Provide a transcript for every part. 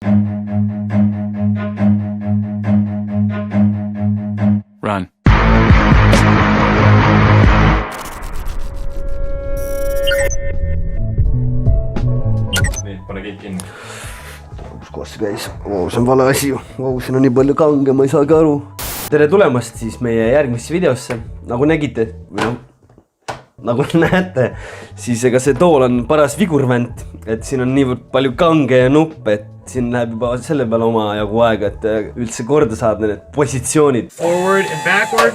Run. Pane kõik kinni. Kus kohas see käis? See on vale asi ju. Siin on nii palju kange, ma ei saagi aru. Tere tulemast siis meie järgmisse videosse. Nagu nägite, nagu näete, siis ega see tool on paras vigurvänt, et siin on niivõrd palju kange ja nuppe, et siin läheb juba selle peale oma jagu aega, et üldse korda saada need positsioonid. Forward and backward.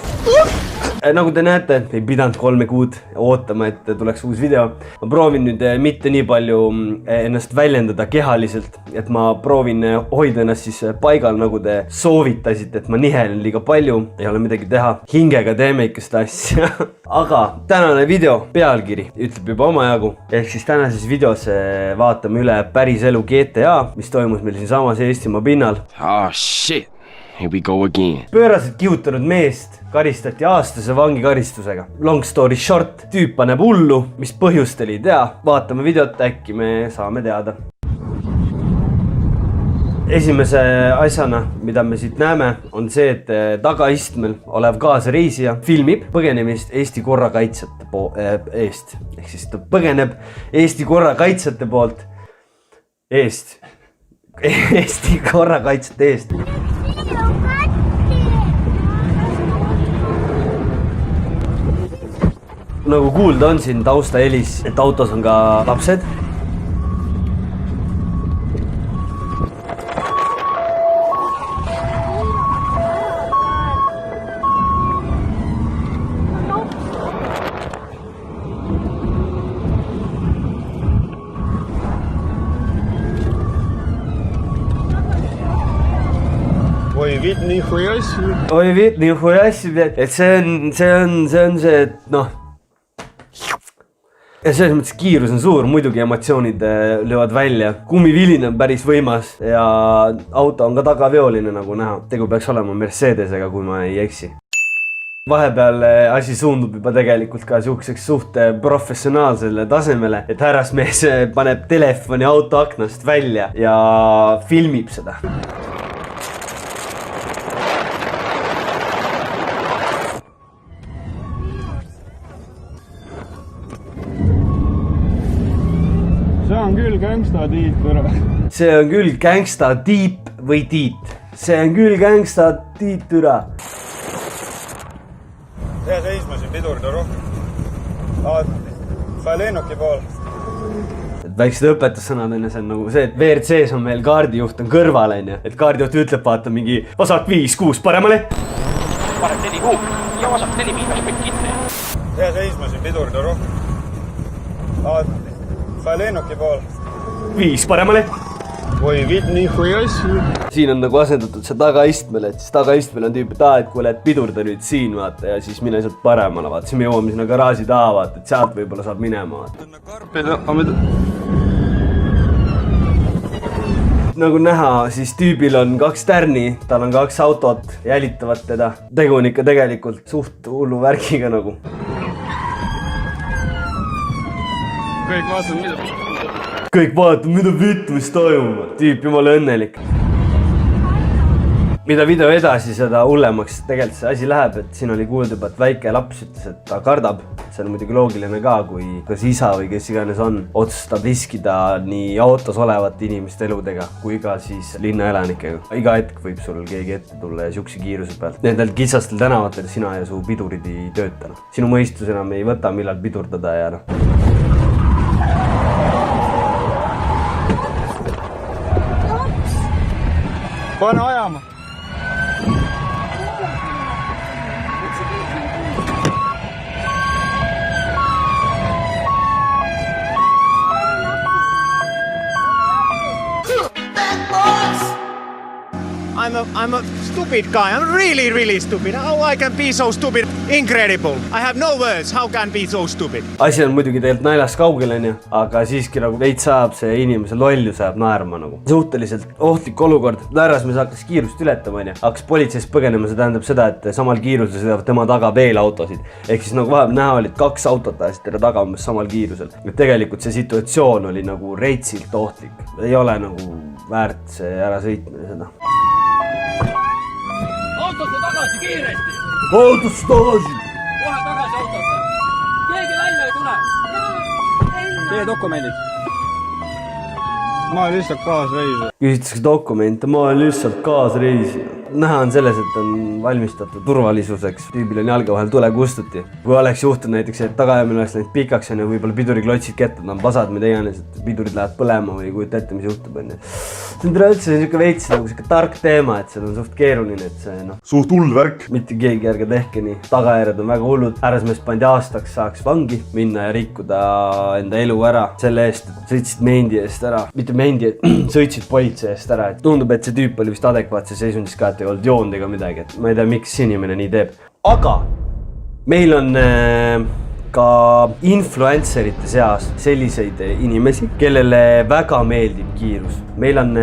Nagu te näete, ei pidanud 3 kuud ootama, et tuleks uus video. Ma proovin nüüd mitte nii palju ennast väljendada kehaliselt, et ma proovin hoida ennast siis paigal, nagu te soovitasite, et ma nihelen liiga palju, ei ole midagi teha. Hingega teeme ikka seda asja. Aga tänane video pealkiri ütleb juba oma jagu. Ehk siis tänases videos vaatame üle päriselu GTA, mis toimus meil siin samas Eestimaa pinnal. Oh shit, here we go again. Pööraselt kihutanud meest karistati aastase vangikaristusega. Long story short, tüüp paneb hullu, mis põhjust oli ei tea. Vaatame videot, äkki me saame teada. Esimese asjana, mida me siit näeme, on see, et tagaistmel olev kaasreisija filmib põgenemist Eesti korrakaitsjate eest. Ehk siis ta põgeneb Eesti korrakaitsjate poolt eest. Eesti korrakaitsjate eest. Nagu kuulda on siin tausta helis, et autos on ka lapsed. Oi vitt, nii huiassi. Oi vitt, nii huiassi, et see on see, et noh. Ja selles mõttes kiirus on suur, muidugi emotsioonid löövad välja. Kummivilin on päris võimas ja auto on ka tagaveoline nagu näha. Tegu peaks olema Mercedesega, kui ma ei eksi. Vahepeal asi suundub juba tegelikult ka suhkseks suht professionaalsele tasemele, et härrasmees paneb telefoni auto aknast välja ja filmib seda. See on küll gangsta Tiit ära. See on küll gangsta Tiip või Tiit. See on küll gangsta Tiit türa. Hea seisma siin pidurda rohkem. Sa lennuki pool. Väiksed õpetussõnad enne, see on nagu see, et WRC-s on meil kaardijuht on kõrval, et kaardijuht ütleb, vaata mingi vasak 5-6 paremale. Parem 4-6 ja vasak 4-5 kõik kinni. Hea seisma siin pidurda rohkem. Sa lennuki pool. 5 paremale. Oi vitt, nii huiassi. Siin on nagu asendatud see tagaistmele, et siis tagaistmel on tüüp, et kuule, et pidurda nüüd siin, vaata, ja siis mine sealt paremale, vaata. Siis me jõuame sinna garaaži taha, vaata, et sealt võib-olla saab minema, vaata. Nagu näha, siis tüübil on 2 tärni, tal on 2 autot, jälitavad teda. Tegu on ikka tegelikult suht hullu värkiga nagu. Kõik vaatavad, mida vittu, mis toimub. Tüüp jumala õnnelik. Mida video edasi, seda hullemaks tegelikult see asi läheb, et siin oli kuulda juba, et väike laps ütles, et ta kardab. See on muidugi loogiline ka, kui kas isa või kes iganes on, otsustab riskida nii autos olevate inimeste eludega, kui ka siis linnaelanikega. Iga hetk võib sul keegi ette tulla ja siukse kiiruse pealt. Nendel kitsastel tänavatel sina ja su pidurid ei tööta. Sinu mõistus enam ei võta, millal pidurdada ja noh. Pane ajama. I'm a stupid guy. I'm really stupid. How I can be so stupid? Incredible. I have no words. How can be so stupid? Asi on muidugi tegelikult naljast kaugel, aga siiski nagu veits saab see inimese lollus ajab naerma nagu. Suhteliselt ohtlik olukord. Härrasmees hakkas kiirust ületama, hakkas politseist põgenema, see tähendab seda, et samal kiirusel sõidavad tema taga veel autosid. Ehk siis nagu vahepeal näha olid 2 autot ajasid teda taga umbes samal kiirusel. Et tegelikult see situatsioon oli nagu reitsilt ohtlik. Ei ole nagu väärt see ära sõitmine seda. Autosse tagasi kiiresti! Autosse tagasi! Kohe tagasi autosse! Keegi välja ei tule! Teie dokumendid! ma olen lihtsalt kaasreisija. Küsitakse dokumente, ma olen lihtsalt kaasreisija. Näha on selles, et on valmistatud turvalisuseks. Tüübil on jalga vahel tule kustuti. Kui oleks juhtunud näiteks, et tagajamine oleks läinud pikaks ja võib-olla piduriklotsid kettad on pasad, mida iganes, et pidurid lähevad põlema või kujuta ette, mis juhtub. See on üldse niisugune veits nagu siuke tark teema, et see on suht keeruline, et see suht hull värk. Mitte keegi ärge tehke nii. Tagajärjed on väga hullud. Härrasmeest pandi aastaks saaks vangi minna ja rikkuda enda elu ära selle eest, et sõitsid mendi eest ära. Mitte mendi, et sõitsid politsei eest ära. Et tundub, et see tüüp oli vist adekvaatse seisundis ka, et ei olnud joond ega midagi. Et ma ei tea, miks inimene nii teeb. Aga meil on ka influencerite seas selliseid inimesi, kellele väga meeldib kiirus. Meil on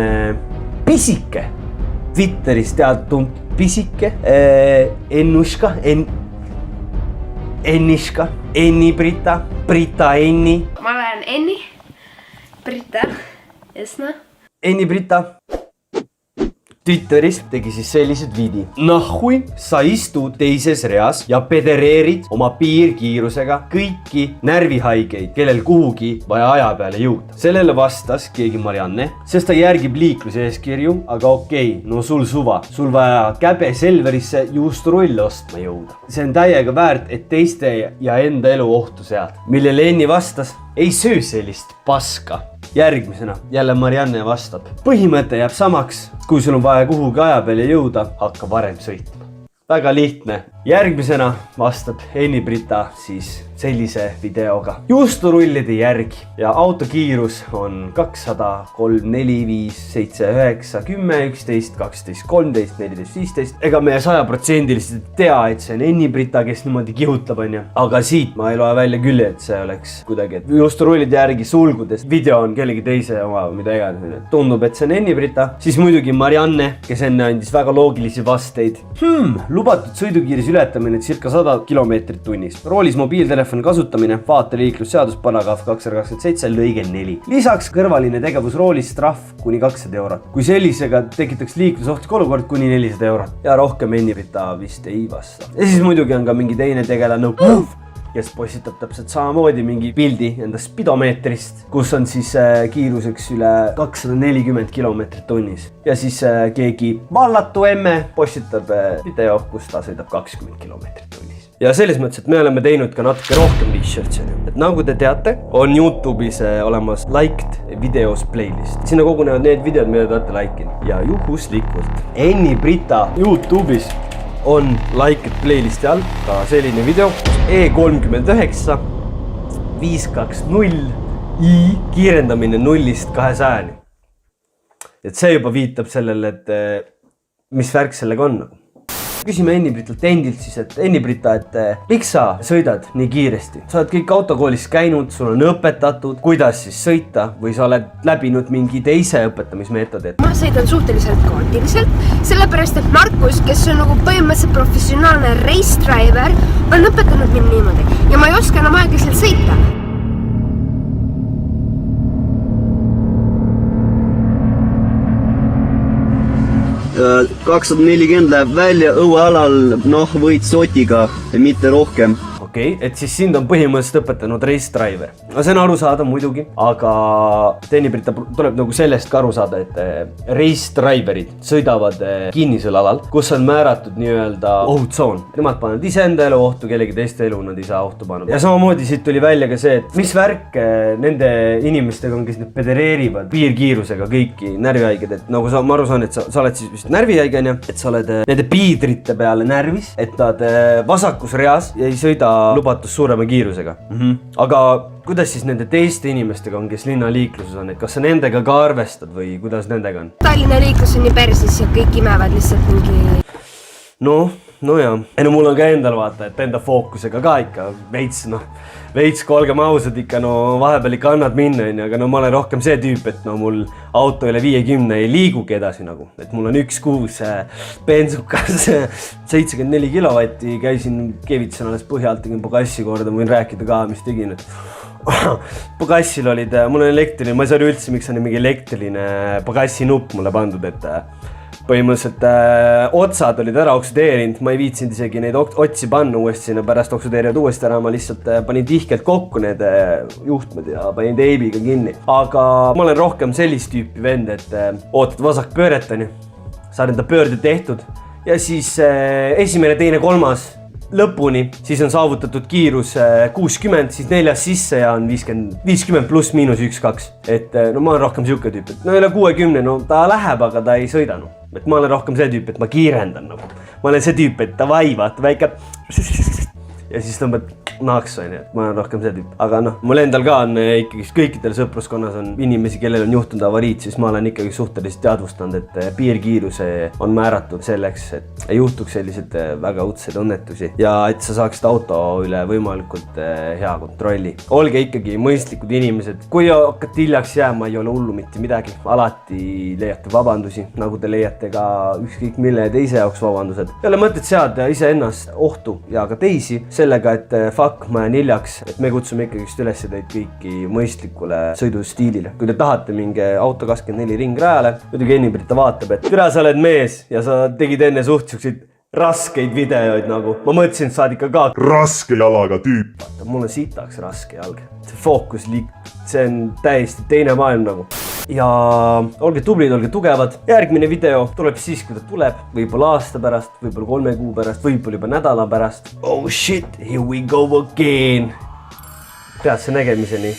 pisike, Twitteris teatud pisike, Ennuška, Enniška, Enni Brita, Brita Enni. Ma olen Enni, Brita, Esna. Enni Brita Twitteris tegi siis sellised vidi. Nahui sa istud teises reas ja pedereerid oma piirkiirusega kõiki närvihaigeid, kellel kuhugi vaja aja peale jõuda. Sellele vastas keegi Marianne, sest ta järgib liikluse eeskirju, aga okei, no sul suva. Sul vaja käbe Selverisse juusturulle ostma jõuda. See on täiega väärt, et teiste ja enda elu ohtu sead. Millele Enni vastas, ei söö sellist paska. Järgmisena jälle Marianne vastab. Põhimõte jääb samaks, kui sul on vaja kuhugi aja peale jõuda, hakka varem sõitma. Väga lihtne. Järgmisena vastab Enni Brita siis sellise videoga. Juusturullide järgi ja autokiirus on 200, 3, 4, 5, 7, 9, 10, 11, 12, 13, 14, 15. Ega me 100% tea, et see on Enni Brita, kes niimoodi kihutab, on ju. Aga siit ma ei loe välja küll, et see oleks kuidagi, et juusturullide järgi sulgudes video on kellegi teise oma, mida iganes. Tundub, et see on Enni Brita. Siis muidugi Marianne, kes enne andis väga loogilisi vasteid. Lubatud sõidukiiris ületamine circa 100 kilomeetrit tunnis. Roolis mobiiltelefoni kasutamine, vaateliiklusseadus paragrahv 227 lõige 4. Lisaks kõrvaline tegevus roolis trahv kuni 200 eurot. Kui sellisega tekitaks liiklusohtlik olukord kuni 400 eurot. Ja rohkem Enni Brita vist ei vasta. Ja siis muidugi on ka mingi teine tegelane, kes postitab täpselt samamoodi mingi pildi enda spidomeetrist, kus on siis kiiruseks üle 240 kilomeetrit tunnis. Ja siis keegi vallatu emme postitab video, kus ta sõidab 20 kilomeetrit tunnis. Ja selles mõttes, et me oleme teinud ka natuke rohkem research'i. Et nagu te teate, on YouTube'is olemas liked videos playlist. Sinna kogunevad need videod, mida te olete like'inud. Ja juhuslikult Enni Brita YouTube'is on liked playlisti all ka selline video E39 520 I kiirendamine 0-200. Et see juba viitab sellele, et mis värk sellega on. Küsime Enni Britalt endilt siis, et Enni Brita, et miks sa sõidad nii kiiresti? Sa oled kõik autokoolis käinud, sul on õpetatud, kuidas siis sõita või sa oled läbinud mingi teise õpetamismeetodi? Ma sõidan suhteliselt kaootiliselt, sellepärast et Markus, kes on nagu põhimõtteliselt professionaalne race driver, on õpetanud mind niimoodi ja ma ei oska enam aeglaselt sõita. 240 läheb välja õuealal, võid sotiga, mitte rohkem. Okei, et siis sind on põhimõtteliselt õpetanud race driver. See on aru saada muidugi, aga Enni Brita tuleb nagu sellest ka aru saada, et race driverid sõidavad kinnisel alal, kus on määratud nii-öelda ohutsoon. Nemad panevad ise enda elu ohtu, kellegi teiste elu nad ei saa ohtu pannud. Ja samamoodi siit tuli välja ka see, et mis värk nende inimestega on, kes need pedereerivad piirkiirusega kõiki närvihaiged. Et nagu ma aru saan, et sa oled siis vist närvihaige, et sa oled nende piidrite peale närvis, et nad vasakus reas ei sõida lubatus suurema kiirusega. Aga kuidas siis nende teiste inimestega on, kes linnaliikluses on, et kas sa nendega ka arvestad või kuidas nendega on? Tallinna liiklus on nii persis ja kõik imevad lihtsalt mingi... No jaa. No mul on ka endal vaata, et enda fookusega ka ikka veits, kui olgem ausad ikka, vahepeal ikka annad minna, aga ma olen rohkem see tüüp, et mul auto üle 50 ei liigugi edasi nagu. Et mul on 1.6 bensukas 74 kilovatti, käisin, keevitasin alles põhjalt, tegin pagassi korda, võin rääkida ka, mis tegin. pagassil olid, mul on elektriline, ma ei saa üldse, miks on mingi elektriline pagassi nupp mulle pandud, et põhimõtteliselt otsad olid ära oksudeerinud, ma ei viitsinud isegi neid otsi panna uuesti sinna, pärast oksudeerivad uuesti ära, ma lihtsalt panin tihkelt kokku need juhtmed ja panin teibiga kinni. Aga ma olen rohkem sellist tüüpi vend, et ootad vasak pööret, saad enda pöörde tehtud ja siis esimene, teine, kolmas lõpuni, siis on saavutatud kiirus 60, siis 4 sisse ja on 50 pluss miinus 1-2. Et no ma olen rohkem siuke tüüp, et no üle 60, no ta läheb, aga ta ei sõida. Et ma olen rohkem see tüüp, et ma kiirendan nagu. Ma olen see tüüp, et davai, vaata väike ja siis tõmbad naks on, et ma olen rohkem see tüüp. Aga noh, mul endal ka on ikkagi kõikidel sõpruskonnas on inimesi, kellel on juhtunud avariid, siis ma olen ikkagi suhteliselt teadvustanud, et piirkiiruse on määratud selleks, et ei juhtuks sellised väga õudseid õnnetusi ja et sa saaksid auto üle võimalikult hea kontrolli. Olge ikkagi mõistlikud inimesed. Kui hakkate hiljaks jääma, ei ole hullu mitte midagi. Alati leiate vabandusi, nagu te leiate ka ükskõik mille teise jaoks vabandused. Ei ole mõtet seada iseennast ohtu ja ka teisi sellega, et ma jään hiljaks, et me kutsume ikkagi üles teid kõiki mõistlikule sõidustiilile. Kui te tahate mingi auto 24 ringrajale, muidugi Ennibrit ta vaatab, et türa sa oled mees ja sa tegid enne suhtsusid raskeid videoid nagu. Ma mõtlesin, et saad ikka ka raske jalaga tüüp. Mul on sitaks raske jalg. See fookusliik, see on täiesti teine maailm nagu. Ja olge tublid, olge tugevad. Järgmine video tuleb siis, kui ta tuleb. Võib-olla aasta pärast, võib-olla 3 kuu pärast, võib-olla juba nädala pärast. Oh shit, here we go again. Peatse nägemiseni.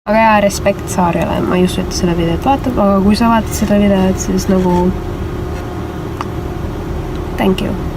Aga hea respekt Saarjale, ma ei usu, et seda videot vaatab, aga kui sa vaatad seda videot, siis nagu thank you.